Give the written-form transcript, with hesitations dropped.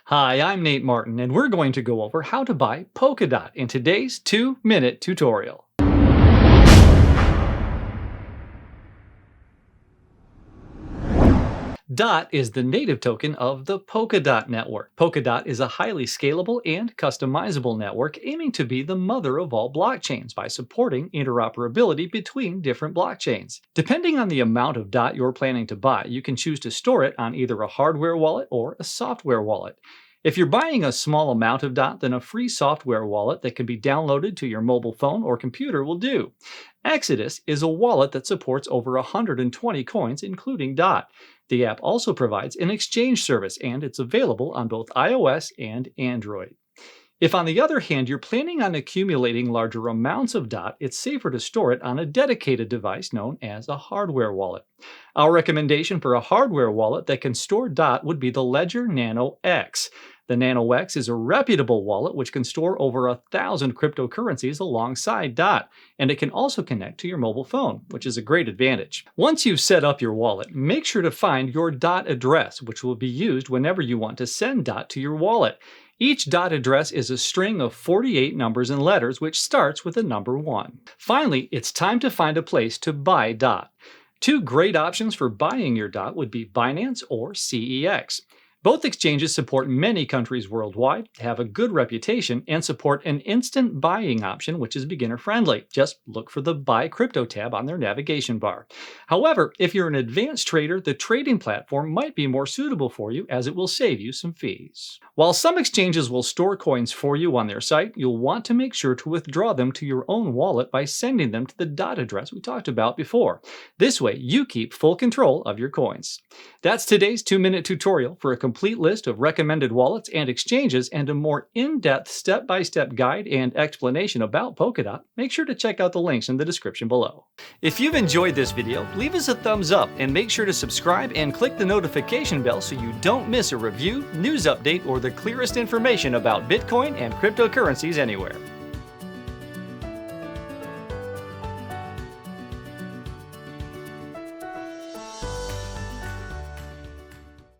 Hi, I'm Nate Martin, and we're going to go over how to buy Polkadot in today's 2-minute tutorial. DOT is the native token of the Polkadot network. Polkadot is a highly scalable and customizable network aiming to be the mother of all blockchains by supporting interoperability between different blockchains. Depending on the amount of DOT you're planning to buy, you can choose to store it on either a hardware wallet or a software wallet. If you're buying a small amount of DOT, then a free software wallet that can be downloaded to your mobile phone or computer will do. Exodus is a wallet that supports over 120 coins, including DOT. The app also provides an exchange service, and it's available on both iOS and Android. If, on the other hand, you're planning on accumulating larger amounts of DOT, it's safer to store it on a dedicated device known as a hardware wallet. Our recommendation for a hardware wallet that can store DOT would be the Ledger Nano X. The Nano X is a reputable wallet which can store over 1,000 cryptocurrencies alongside DOT, and it can also connect to your mobile phone, which is a great advantage. Once you've set up your wallet, make sure to find your DOT address, which will be used whenever you want to send DOT to your wallet. Each DOT address is a string of 48 numbers and letters, which starts with the number 1. Finally, it's time to find a place to buy DOT. Two great options for buying your DOT would be Binance or CEX. Both exchanges support many countries worldwide, have a good reputation, and support an instant buying option which is beginner friendly. Just look for the Buy Crypto tab on their navigation bar. However, if you're an advanced trader, the trading platform might be more suitable for you as it will save you some fees. While some exchanges will store coins for you on their site, you'll want to make sure to withdraw them to your own wallet by sending them to the DOT address we talked about before. This way, you keep full control of your coins. That's today's 2-minute tutorial. For a complete list of recommended wallets and exchanges and a more in-depth step-by-step guide and explanation about Polkadot, make sure to check out the links in the description below. If you've enjoyed this video, leave us a thumbs up and make sure to subscribe and click the notification bell so you don't miss a review, news update, or the clearest information about Bitcoin and cryptocurrencies anywhere.